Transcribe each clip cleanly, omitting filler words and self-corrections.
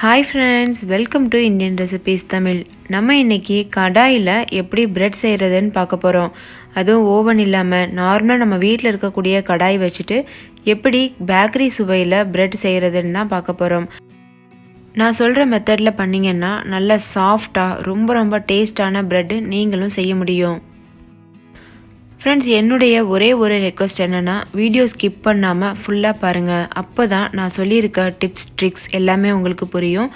Hi friends, welcome to Indian recipes Tamil. நம்ம இன்றைக்கி கடாயில் எப்படி பிரெட் செய்கிறதுன்னு பார்க்க போகிறோம். அதுவும் ஓவன் இல்லாமல் நார்மலாக நம்ம வீட்டில் இருக்கக்கூடிய கடாய் வச்சுட்டு எப்படி பேக்கரி சுவையில் பிரெட் செய்கிறதுன்னு தான் பார்க்க போகிறோம். நான் சொல்கிற மெத்தடில் பண்ணிங்கன்னா நல்ல சாஃப்டாக ரொம்ப டேஸ்டான பிரெட்டு நீங்களும் செய்ய முடியும். ஃப்ரெண்ட்ஸ், என்னுடைய ஒரே ஒரு ரெக்வஸ்ட் என்னென்னா வீடியோ ஸ்கிப் பண்ணாமல் ஃபுல்லாக பாருங்கள். அப்போ தான் நான் சொல்லியிருக்க டிப்ஸ் ட்ரிக்ஸ் எல்லாமே உங்களுக்கு புரியும்.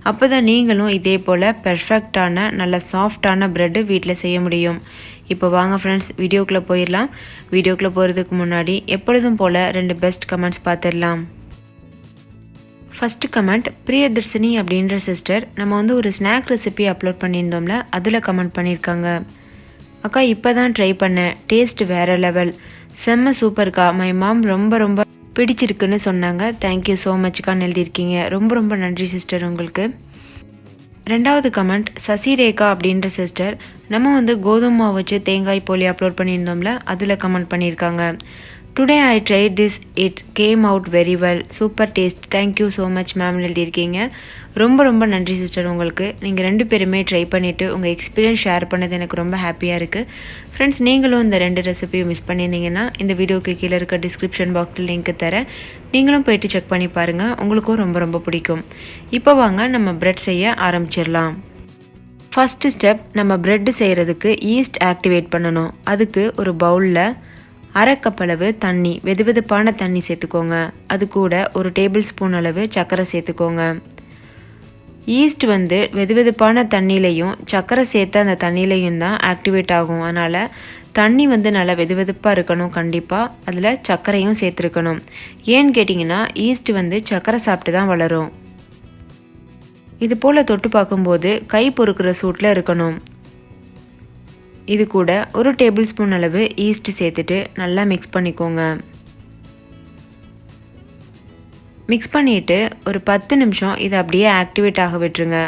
அப்போ தான் நீங்களும் இதே போல் பெர்ஃபெக்டான நல்ல சாஃப்டான ப்ரெட்டு வீட்டில் செய்ய முடியும். இப்போ வாங்க ஃப்ரெண்ட்ஸ், வீடியோக்குள்ளே போயிடலாம். வீடியோக்குள்ளே போகிறதுக்கு முன்னாடி எப்பொழுதும் போல் 2 பெஸ்ட் கமெண்ட்ஸ் பார்த்துடலாம். ஃபஸ்ட்டு கமெண்ட் பிரியதர்ஷினி அப்படின்ற சிஸ்டர் நம்ம ஒரு ஸ்நாக் ரெசிபி அப்லோட் பண்ணியிருந்தோம்ல, அதில் கமெண்ட் பண்ணியிருக்காங்க. அக்கா இப்போ தான் ட்ரை பண்ணேன், டேஸ்ட் வேறு லெவல், செம்ம சூப்பர்க்கா, மை மாம் ரொம்ப பிடிச்சிருக்குன்னு சொன்னாங்க. தேங்க்யூ ஸோ மச்க்கான்னு எழுதியிருக்கீங்க. ரொம்ப நன்றி சிஸ்டர் உங்களுக்கு. ரெண்டாவது கமெண்ட் சசிரேகா அப்படின்ற சிஸ்டர் நம்ம கோதுமை மாவு வச்சு தேங்காய் போலி அப்லோட் பண்ணியிருந்தோம்ல, அதில் கமெண்ட் பண்ணியிருக்காங்க. Today I tried this, it's came out very well, super taste, thank you so much மேம்னு எழுதியிருக்கீங்க. ரொம்ப நன்றி சிஸ்டர் உங்களுக்கு. நீங்கள் 2 பேருமே ட்ரை பண்ணிவிட்டு உங்கள் எக்ஸ்பீரியன்ஸ் ஷேர் பண்ணது எனக்கு ரொம்ப ஹாப்பியாக இருக்குது. ஃப்ரெண்ட்ஸ், நீங்களும் இந்த 2 ரெசிபியும் மிஸ் பண்ணியிருந்தீங்கன்னா இந்த வீடியோக்கு கீழே இருக்க டிஸ்கிரிப்ஷன் பாக்ஸில் லிங்க் தரேன். நீங்களும் போய்ட்டு செக் பண்ணி பாருங்கள், உங்களுக்கும் ரொம்ப பிடிக்கும். இப்போ வாங்க நம்ம பிரெட் செய்ய ஆரம்பிச்சிடலாம். ஃபஸ்ட்டு ஸ்டெப், நம்ம பிரெட் செய்கிறதுக்கு ஈஸ்ட் ஆக்டிவேட் பண்ணணும். அதுக்கு ஒரு பவுலில் 1/2 கப் அளவு தண்ணி, வெதுவெதுப்பான தண்ணி சேர்த்துக்கோங்க. அது கூட 1 டேபிள் ஸ்பூன் அளவு சர்க்கரை சேர்த்துக்கோங்க. ஈஸ்ட் வெதுவெதுப்பான தண்ணியிலையும் சர்க்கரை சேர்த்து அந்த தண்ணியிலையும் தான் ஆக்டிவேட் ஆகும். அதனால் தண்ணி நல்லா வெதுவெதுப்பாக இருக்கணும். கண்டிப்பாக அதில் சர்க்கரையும் சேர்த்துருக்கணும். ஏன்னு கேட்டிங்கன்னா ஈஸ்ட் சர்க்கரை சாப்பிட்டு தான் வளரும். இது போல் தொட்டு பார்க்கும்போது கை பொறுக்கிற சூட்டில் இருக்கணும். இது கூட 1 டேபிள் ஸ்பூன் அளவு ஈஸ்ட் சேர்த்துட்டு நல்லா மிக்ஸ் பண்ணிக்கோங்க. மிக்ஸ் பண்ணிவிட்டு ஒரு 10 நிமிஷம் இதை அப்படியே ஆக்டிவேட் ஆக விட்டுருங்க.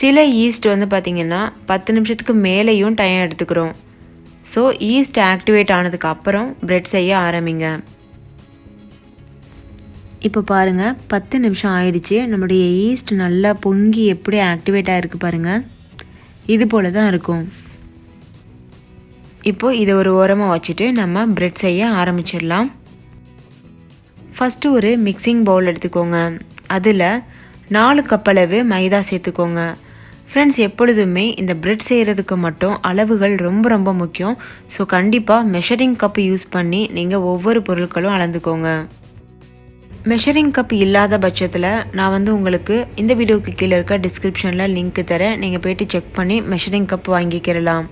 சில ஈஸ்ட் பார்த்திங்கன்னா 10 நிமிஷத்துக்கு மேலேயும் டைம் எடுத்துக்கிறோம். ஸோ ஈஸ்ட் ஆக்டிவேட் ஆனதுக்கு அப்புறம் பிரெட் செய்ய ஆரம்பிங்க. இப்போ பாருங்கள், 10 நிமிஷம் ஆயிடுச்சு. நம்முடைய ஈஸ்ட் நல்லா பொங்கி எப்படி ஆக்டிவேட் ஆகிருக்கு பாருங்கள். இது போல் தான் இருக்கும். இப்போது இதை ஒரு ஓரமாக வச்சுட்டு நம்ம பிரெட் செய்ய ஆரம்பிச்சிடலாம். ஃபஸ்ட்டு ஒரு மிக்சிங் பவுல் எடுத்துக்கோங்க. அதில் 4 கப் அளவு மைதா சேர்த்துக்கோங்க. ஃப்ரெண்ட்ஸ், எப்பொழுதுமே இந்த பிரெட் செய்கிறதுக்கு மட்டும் அளவுகள் ரொம்ப முக்கியம். ஸோ கண்டிப்பாக மெஷரிங் கப் யூஸ் பண்ணி நீங்கள் ஒவ்வொரு பொருட்களும் அளந்துக்கோங்க. மெஷரிங் கப் இல்லாத பட்சத்தில் நான் உங்களுக்கு இந்த வீடியோக்கு கீழே இருக்க டிஸ்கிரிப்ஷனில் லிங்க் தரேன். நீங்கள் போய்ட்டு செக் பண்ணி மெஷரிங் கப் வாங்கிக்கிறலாம்.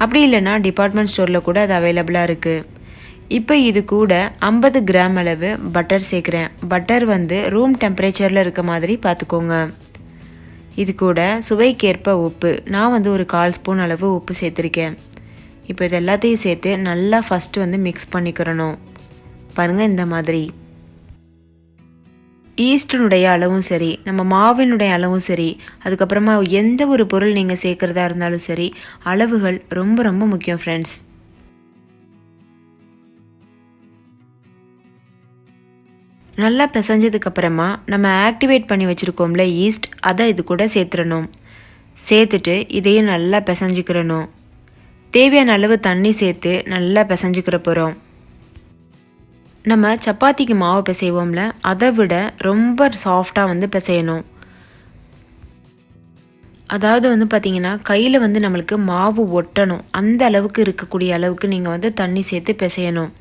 அப்படி இல்லைன்னா டிபார்ட்மெண்ட் ஸ்டோரில் கூட அது அவைலபிளாக இருக்குது. இப்போ இது கூட 50 கிராம் அளவு பட்டர் சேர்க்குறேன். பட்டர் ரூம் டெம்பரேச்சரில் இருக்க மாதிரி பார்த்துக்கோங்க. இது கூட சுவைக்கேற்ப உப்பு, நான் ஒரு 1/4 ஸ்பூன் அளவு உப்பு சேர்த்துருக்கேன். இப்போ இது எல்லாத்தையும் சேர்த்து நல்லா ஃபஸ்ட்டு மிக்ஸ் பண்ணிக்கிறணும். பாருங்கள், இந்த மாதிரி. ஈஸ்டினுடைய அளவும் சரி, நம்ம மாவினுடைய அளவும் சரி, அதுக்கப்புறமா எந்த ஒரு பொருள் நீங்கள் சேர்க்குறதா இருந்தாலும் சரி, அளவுகள் ரொம்ப முக்கியம் ஃப்ரெண்ட்ஸ். நல்லா பிசைஞ்சதுக்கப்புறமா நம்ம ஆக்டிவேட் பண்ணி வச்சுருக்கோம்ல ஈஸ்ட், அதை இது கூட சேர்த்துடணும். சேர்த்துட்டு இதையும் நல்லா பிசைஞ்சிக்கிறணும். தேவையான அளவு தண்ணி சேர்த்து நல்லா பிசைஞ்சிக்கிற போகிறோம். நம்ம சப்பாத்திக்கு மாவு பிசைவோம்ல, அதை விட ரொம்ப சாஃப்டாக பிசையணும். அதாவது பார்த்திங்கன்னா கையில் நம்மளுக்கு மாவு ஒட்டணும். அந்த அளவுக்கு இருக்கக்கூடிய அளவுக்கு நீங்கள் தண்ணி சேர்த்து பிசையணும்.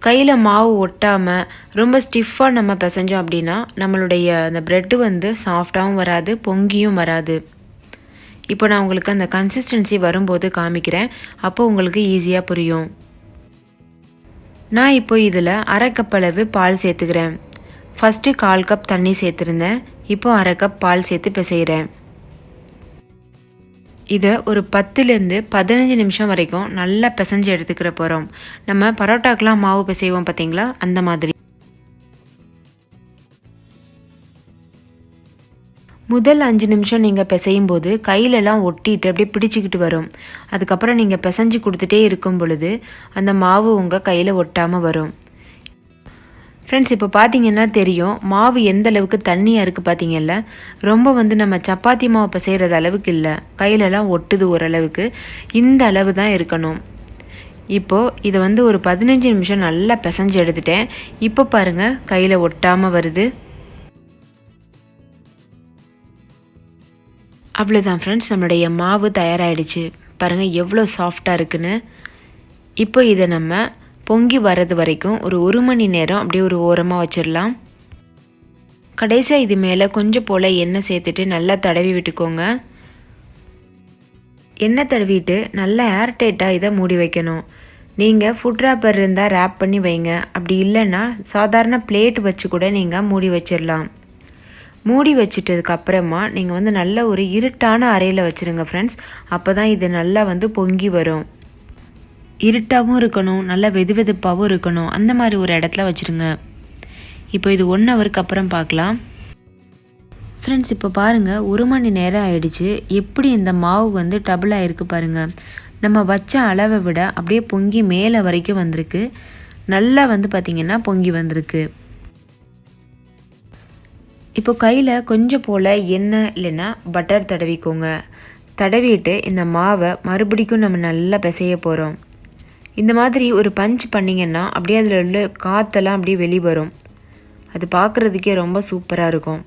கையில் மாவு ஒட்டாமல் ரொம்ப ஸ்டிஃபாக நம்ம பிசைஞ்சோம் அப்படின்னா நம்மளுடைய அந்த ப்ரெட்டு சாஃப்டாகவும் வராது, பொங்கியும் வராது. இப்போ நான் உங்களுக்கு அந்த கன்சிஸ்டன்சி வரும்போது காமிக்கிறேன். அப்போ உங்களுக்கு ஈஸியாக புரியும். நான் இப்போ இதில் 1/2 கப் அளவு பால் சேர்த்துக்கிறேன். ஃபஸ்ட்டு 1/4 கப் தண்ணி சேர்த்துருந்தேன். இப்போ 1/2 கப் பால் சேர்த்து பிசைகிறேன். இதை ஒரு 10லேருந்து 15 நிமிஷம் வரைக்கும் நல்லா பிசைஞ்சு எடுத்துக்கிற போகிறோம். நம்ம பரோட்டாக்கெலாம் மாவு பிசைவோம் பார்த்தீங்களா, அந்த மாதிரி. முதல் 5 நிமிஷம் நீங்கள் பிசையும் போது கையிலலாம் ஒட்டிட்டு அப்படியே பிடிச்சிக்கிட்டு வரும். அதுக்கப்புறம் நீங்கள் பிசைஞ்சு கொடுத்துட்டே இருக்கும் பொழுது அந்த மாவு உங்கள் கையில் ஒட்டாமல் வரும். ஃப்ரெண்ட்ஸ் இப்போ பார்த்தீங்கன்னா தெரியும் மாவு எந்த அளவுக்கு தண்ணியாக இருக்குது பார்த்தீங்கல்ல. ரொம்ப வந்து நம்ம சப்பாத்தி மாவு இப்போ செய்கிறது அளவுக்கு இல்லை, கையிலலாம் ஒட்டுது ஓரளவுக்கு. இந்த அளவு தான் இருக்கணும். இப்போது இதை வந்து ஒரு 15 நிமிஷம் நல்லா பிசைஞ்சு எடுத்துட்டேன். இப்போ பாருங்கள் கையில் ஒட்டாமல் வருது. அவ்வளோதான் ஃப்ரெண்ட்ஸ், நம்மளுடைய மாவு தயாராகிடுச்சு. பாருங்கள் எவ்வளோ சாஃப்டாக இருக்குன்னு. இப்போ இதை நம்ம பொங்கி வர்றது வரைக்கும் ஒரு மணி நேரம் அப்படியே ஒரு ஓரமாக வச்சிடலாம். கடைசியாக இது மேலே கொஞ்சம் போல் எண்ணெய் சேர்த்துட்டு நல்லா தடவி விட்டுக்கோங்க. எண்ணெய் தடவிட்டு நல்லா ஏர்டைட்டாக இதை மூடி வைக்கணும். நீங்கள் ஃபுட் ரேப்பர் இருந்தால் ரேப் பண்ணி வைங்க, அப்படி இல்லைன்னா சாதாரண பிளேட் வச்சு கூட நீங்கள் மூடி வச்சிடலாம். மூடி வச்சுட்டதுக்கப்புறமா நீங்கள் வந்து நல்ல ஒரு இருட்டான அறையில் வச்சுருங்க ஃப்ரெண்ட்ஸ். அப்போ தான் இது நல்லா வந்து பொங்கி வரும். இருட்டாகவும் இருக்கணும், நல்லா வெதுவெதுப்பாகவும் இருக்கணும், அந்த மாதிரி ஒரு இடத்துல வச்சுருங்க. இப்போ இது 1 ஹவருக்கு அப்புறம் பார்க்கலாம். ஃப்ரெண்ட்ஸ் இப்போ பாருங்கள் 1 மணி நேரம் ஆயிடுச்சு. எப்படி இந்த மாவு வந்து டபுள் ஆகிருக்கு பாருங்கள். நம்ம வச்ச அளவை விட அப்படியே பொங்கி மேலே வரைக்கும் வந்திருக்கு. நல்லா வந்து பார்த்திங்கன்னா பொங்கி வந்திருக்கு. இப்போ கையில் கொஞ்சம் போல் எண்ணெய் இல்லைன்னா பட்டர் தடவிக்கோங்க. தடவிட்டு இந்த மாவை மறுபடிக்கும் நம்ம நல்லா பிசைய போகிறோம். இந்த மாதிரி ஒரு பஞ்ச் பண்ணிங்கன்னா அப்படியே அதில் உள்ள காற்றெல்லாம் அப்படியே வெளி வரும். அது பார்க்குறதுக்கே ரொம்ப சூப்பராக இருக்கும்.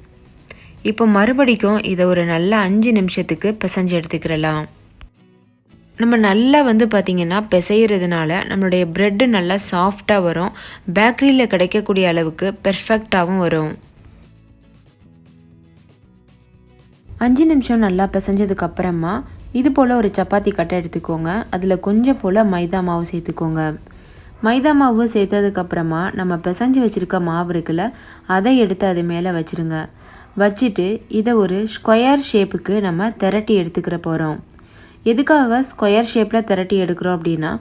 இப்போ மறுபடிக்கும் இதை ஒரு நல்ல 5 நிமிஷத்துக்கு பிசைஞ்சு எடுத்துக்கிறலாம். நம்ம நல்லா வந்து பார்த்திங்கன்னா பிசைகிறதுனால நம்மளுடைய ப்ரெட்டு நல்லா சாஃப்டாக வரும். பேக்கரியில் கிடைக்கக்கூடிய அளவுக்கு பெர்ஃபெக்டாகவும் வரும். 5 நிமிஷம் நல்லா பிசைஞ்சதுக்கப்புறமா இது போல் ஒரு சப்பாத்தி கட்டை எடுத்துக்கோங்க. அதில் கொஞ்சம் போல் மைதா மாவு சேர்த்துக்கோங்க. மைதா மாவு சேர்த்ததுக்கப்புறமா நம்ம பிசைஞ்சு வச்சுருக்க மாவு இருக்குல்ல, அதை எடுத்து அது மேலே வச்சுருங்க. வச்சுட்டு இதை ஒரு ஸ்கொயர் ஷேப்புக்கு நம்ம திரட்டி எடுத்துக்கிற போகிறோம். எதுக்காக ஸ்கொயர் ஷேப்பில் திரட்டி எடுக்கிறோம் அப்படின்னா,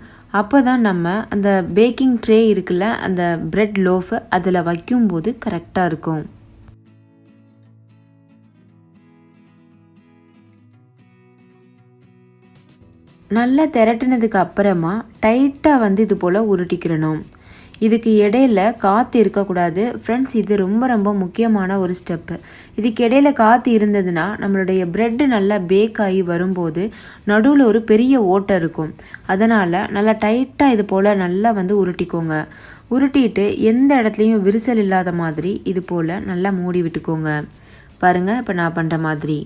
அப்போ தான் நம்ம அந்த பேக்கிங் ட்ரே இருக்குல்ல, அந்த பிரெட் லோஃப் அதில் வைக்கும்போது கரெக்டாக இருக்கும். நல்லா திரட்டினதுக்கு அப்புறமா டைட்டாக வந்து இது போல் உருட்டிக்கிறணும். இதுக்கு இடையில காற்று இருக்கக்கூடாது ஃப்ரெண்ட்ஸ். இது ரொம்ப ரொம்ப முக்கியமான ஒரு ஸ்டெப்பு. இதுக்கு இடையில காற்று இருந்ததுன்னா நம்மளுடைய ப்ரெட்டு நல்லா பேக் ஆகி வரும்போது நடுவில் ஒரு பெரிய ஓட்டை இருக்கும். அதனால் நல்லா டைட்டாக இது போல் நல்லா வந்து உருட்டிக்கோங்க. உருட்டிட்டு எந்த இடத்துலையும் விரிசல் இல்லாத மாதிரி இது போல் நல்லா மூடி விட்டுக்கோங்க. பாருங்கள் இப்போ நான் பண்ணுற மாதிரி.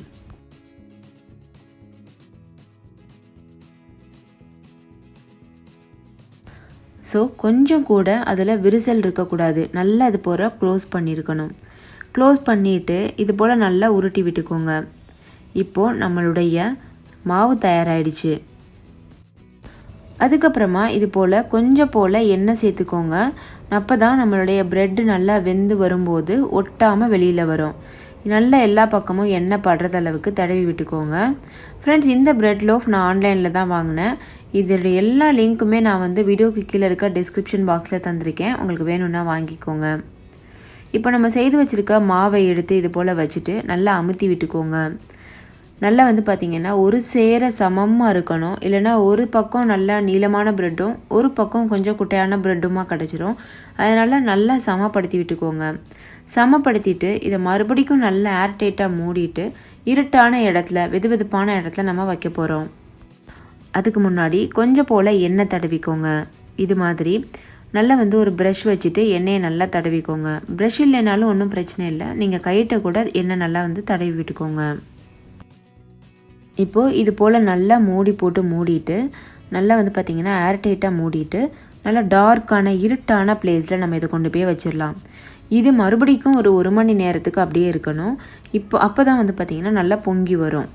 ஸோ கொஞ்சம் கூட அதில் விரிசல் இருக்கக்கூடாது. நல்லா இது போல் க்ளோஸ் பண்ணியிருக்கணும். க்ளோஸ் பண்ணிவிட்டு இது போல் நல்லா உருட்டி விட்டுக்கோங்க. இப்போது நம்மளுடைய மாவு தயாராகிடுச்சு. அதுக்கப்புறமா இது போல் கொஞ்சம் போல் எண்ணெய் சேர்த்துக்கோங்க. அப்போ தான் நம்மளுடைய ப்ரெட்டு நல்லா வெந்து வரும்போது ஒட்டாமல் வெளியில் வரும். நல்லா எல்லா பக்கமும் எண்ணெய் படுறது அளவுக்கு தடவி விட்டுக்கோங்க. ஃப்ரெண்ட்ஸ் இந்த ப்ரெட் லோஃப் நான் ஆன்லைனில் தான் வாங்கினேன். இதோடைய எல்லா லிங்க்குமே நான் வந்து வீடியோக்கு கீழே இருக்க டிஸ்கிரிப்ஷன் பாக்ஸில் தந்திருக்கேன். உங்களுக்கு வேணும்னா வாங்கிக்கோங்க. இப்போ நம்ம செய்து வச்சுருக்க மாவை எடுத்து இது போல் வச்சுட்டு நல்லா அமுத்தி விட்டுக்கோங்க. நல்லா வந்து பார்த்திங்கன்னா ஒரு சேர சமமாக இருக்கணும். இல்லைனா ஒரு பக்கம் நல்லா நீளமான ப்ரெட்டும் ஒரு பக்கம் கொஞ்சம் குட்டையான ப்ரெட்டுமாக கிடச்சிரும். அதனால் நல்லா சமப்படுத்தி விட்டுக்கோங்க. சமப்படுத்திட்டு இதை மறுபடிக்கும் நல்லா ஏர்டைட்டாக மூடிட்டு இருட்டான இடத்துல வெதுவெதுப்பான இடத்துல நம்ம வைக்க போகிறோம். அதுக்கு முன்னாடி கொஞ்சம் போல் எண்ணெய் தடவிக்கோங்க. இது மாதிரி நல்லா வந்து ஒரு ப்ரஷ் வச்சுட்டு எண்ணெயை நல்லா தடவிக்கோங்க. ப்ரஷ் இல்லைனாலும் ஒன்றும் பிரச்சனை இல்லை, நீங்கள் கையிட்ட கூட எண்ணெய் நல்லா வந்து தடவி விட்டுக்கோங்க. இப்போது இது போல் நல்லா மூடி போட்டு மூடிட்டு நல்லா வந்து பார்த்திங்கன்னா ஏர்டைட்டாக மூடிட்டு நல்லா டார்க்கான இருட்டான பிளேஸில் நம்ம இதை கொண்டு போய் வச்சிடலாம். இது மறுபடிக்கும் ஒரு மணி நேரத்துக்கு அப்படியே இருக்கணும். அப்போ தான் வந்து பார்த்திங்கன்னா நல்லா பொங்கி வரும்.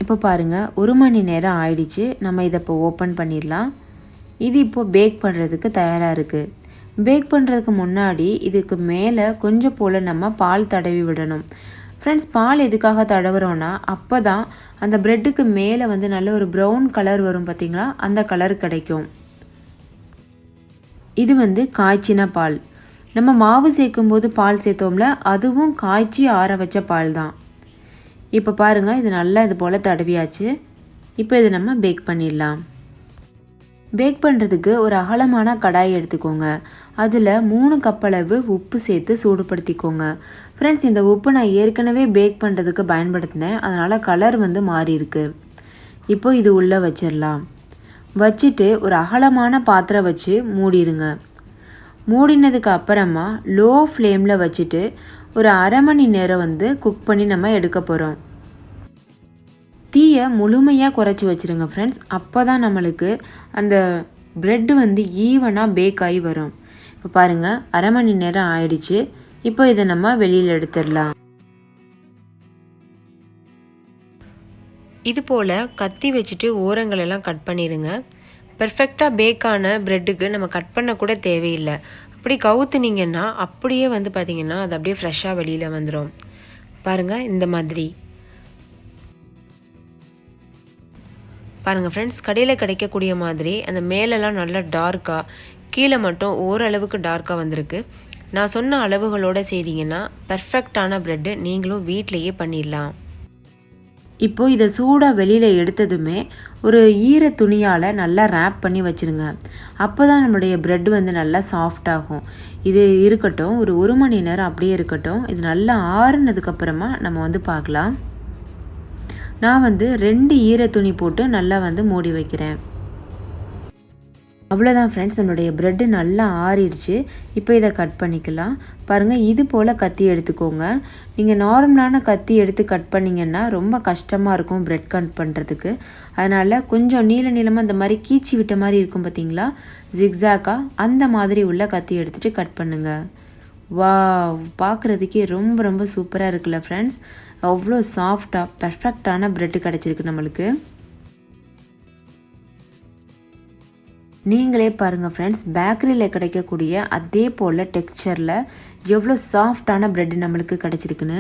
இப்போ பாருங்கள் 1 மணி நேரம் ஆயிடுச்சு. நம்ம இதை இப்போ ஓப்பன் பண்ணிடலாம். இது இப்போது பேக் பண்ணுறதுக்கு தயாராக இருக்குது. பேக் பண்ணுறதுக்கு முன்னாடி இதுக்கு மேலே கொஞ்சம் போல் நம்ம பால் தடவி விடணும். ஃப்ரெண்ட்ஸ் பால் எதுக்காக தடவுறோன்னா அப்போ தான் அந்த ப்ரெட்டுக்கு மேலே வந்து நல்ல ஒரு ப்ரௌன் கலர் வரும் பார்த்திங்களா, அந்த கலர் கிடைக்கும். இது வந்து காய்ச்சின பால். நம்ம மாவு சேர்க்கும்போது பால் சேர்த்தோம்ல, அதுவும் காய்ச்சி ஆற வச்ச பால் தான். இப்போ பாருங்கள் இது நல்லா இது போல் தடவியாச்சு. இப்போ இது நம்ம பேக் பண்ணிடலாம். பேக் பண்ணுறதுக்கு ஒரு அகலமான கடாய் எடுத்துக்கோங்க. அதில் 3 கப் அளவு உப்பு சேர்த்து சூடுபடுத்திக்கோங்க. ஃப்ரெண்ட்ஸ், இந்த உப்பு நான் ஏற்கனவே பேக் பண்ணுறதுக்கு பயன்படுத்தினேன், அதனால் கலர் வந்து மாறி இருக்கு. இப்போ இது உள்ளே வச்சிடலாம். வச்சுட்டு ஒரு அகலமான பாத்திரம் வச்சு மூடிடுங்க. மூடினதுக்கு அப்புறமா லோ ஃப்ளேமில் வச்சுட்டு ஒரு அரை மணி நேரம் வந்து குக் பண்ணி நம்ம எடுக்க போகிறோம். தீயை முழுமையாக குறைச்சி வச்சுருங்க ஃப்ரெண்ட்ஸ். அப்போ தான் நம்மளுக்கு அந்த ப்ரெட்டு வந்து ஈவனாக பேக் ஆகி வரும். இப்போ பாருங்கள், அரை மணி நேரம் ஆயிடுச்சு. இப்போ இதை நம்ம வெளியில் எடுத்துடலாம். இது போல் கத்தி வச்சுட்டு ஓரங்களெல்லாம் கட் பண்ணிடுங்க. பெர்ஃபெக்டாக பேக்கான ப்ரெட்டுக்கு நம்ம கட் பண்ண கூட தேவையில்லை. அப்படி கவுத்துனீங்கன்னா அப்படியே வந்து பார்த்திங்கன்னா அது அப்படியே ஃப்ரெஷ்ஷாக வெளியில் வந்துடும். பாருங்கள், இந்த மாதிரி பாருங்கள் ஃப்ரெண்ட்ஸ். கடையில் கிடைக்கக்கூடிய மாதிரி அந்த மேலெல்லாம் நல்லா டார்க்காக, கீழே மட்டும் ஓரளவுக்கு டார்க்காக வந்திருக்கு. நான் சொன்ன அளவுகளோடு செய்தீங்கன்னா பெர்ஃபெக்டான ப்ரெட்டு நீங்களும் வீட்டிலையே பண்ணிடலாம். இப்போது இதை சூடாக வெளியில் எடுத்ததுமே ஒரு ஈர துணியால் நல்லா ரேப் பண்ணி வச்சுருங்க. அப்போ தான் நம்மளுடைய ப்ரெட் வந்து நல்லா சாஃப்டாகும். இது இருக்கட்டும், ஒரு மணி நேரம் அப்படியே இருக்கட்டும். இது நல்லா ஆறுனதுக்கப்புறமா நம்ம வந்து பார்க்கலாம். நான் வந்து 2 ஈர துணி போட்டு நல்லா வந்து மூடி வைக்கிறேன். அவ்வளோதான் ஃப்ரெண்ட்ஸ், நம்மளுடைய ப்ரெட்டு நல்லா ஆறிடுச்சு. இப்போ இதை கட் பண்ணிக்கலாம். பாருங்கள், இது போல் கத்தி எடுத்துக்கோங்க. நீங்கள் நார்மலான கத்தி எடுத்து கட் பண்ணிங்கன்னா ரொம்ப கஷ்டமாக இருக்கும் ப்ரெட் கட் பண்ணுறதுக்கு. அதனால் கொஞ்சம் நீளமாக இந்த மாதிரி கீச்சி விட்ட மாதிரி இருக்கும் பார்த்தீங்களா, ஜிக்ஸாக்காக, அந்த மாதிரி உள்ள கத்தி எடுத்துகிட்டு கட் பண்ணுங்கள். வா, பார்க்குறதுக்கே ரொம்ப ரொம்ப சூப்பராக இருக்குல்ல ஃப்ரெண்ட்ஸ். அவ்வளோ சாஃப்டாக பெர்ஃபெக்டான ப்ரெட்டு கிடச்சிருக்கு நம்மளுக்கு. நீங்களே பாருங்கள் ஃப்ரெண்ட்ஸ், பேக்கரியில் கிடைக்கக்கூடிய அதே போல் டெக்ஸ்சரில் எவ்வளோ சாஃப்டான ப்ரெட்டு நம்மளுக்கு கிடச்சிருக்குன்னு.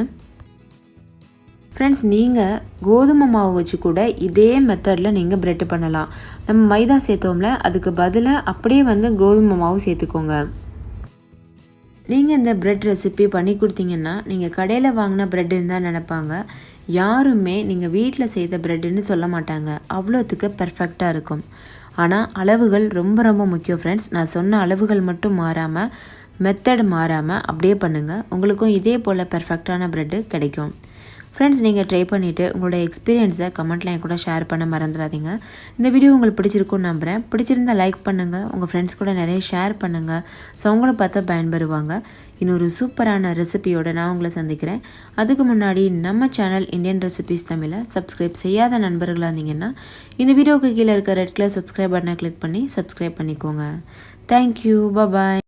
ஃப்ரெண்ட்ஸ், நீங்கள் கோதுமை மாவு வச்சு கூட இதே மெத்தடில் நீங்கள் ப்ரெட்டு பண்ணலாம். நம்ம மைதா சேர்த்தோம்ல, அதுக்கு பதிலாக அப்படியே வந்து கோதுமை மாவு சேர்த்துக்கோங்க. நீங்கள் இந்த ப்ரெட் ரெசிபி பண்ணி கொடுத்தீங்கன்னா நீங்கள் கடையில் வாங்கின ப்ரெட்டுன்னு தான் நினைப்பாங்க. யாருமே நீங்கள் வீட்டில் செய்த ப்ரெட்டுன்னு சொல்ல மாட்டாங்க. அவ்வளோத்துக்கு பெர்ஃபெக்டாக இருக்கும். ஆனால் அளவுகள் ரொம்ப ரொம்ப முக்கியம் ஃப்ரெண்ட்ஸ். நான் சொன்ன அளவுகள் மட்டும் மாறாமல், மெத்தட் மாறாமல் அப்படியே பண்ணுங்கள். உங்களுக்கும் இதே போல் பெர்ஃபெக்டான ப்ரெட்டு கிடைக்கும். ஃப்ரெண்ட்ஸ், நீங்கள் ட்ரை பண்ணிவிட்டு உங்களோட எக்ஸ்பீரியன்ஸை கமெண்ட்டில் என் கூட ஷேர் பண்ண மறந்துடாதீங்க. இந்த வீடியோ உங்களுக்கு பிடிச்சிருக்குன்னு நம்புகிறேன். பிடிச்சிருந்தால் லைக் பண்ணுங்கள், உங்கள் ஃப்ரெண்ட்ஸ் கூட நிறைய ஷேர் பண்ணுங்கள். ஸோ அவங்கள பார்த்தா பயன்பெறுவாங்க. இன்னொரு சூப்பரான ரெசிபியோடு நான் உங்களை சந்திக்கிறேன். அதுக்கு முன்னாடி நம்ம சேனல் இந்தியன் ரெசிபிஸ் தமிழை சப்ஸ்கிரைப் செய்யாத நண்பர்களாக இருந்தீங்கன்னா இந்த வீடியோவுக்கு கீழே இருக்க ரெட் கலர் சப்ஸ்கிரைப் பட்டனை கிளிக் பண்ணி சப்ஸ்கிரைப் பண்ணிக்கோங்க. தேங்க்யூ, பாய்.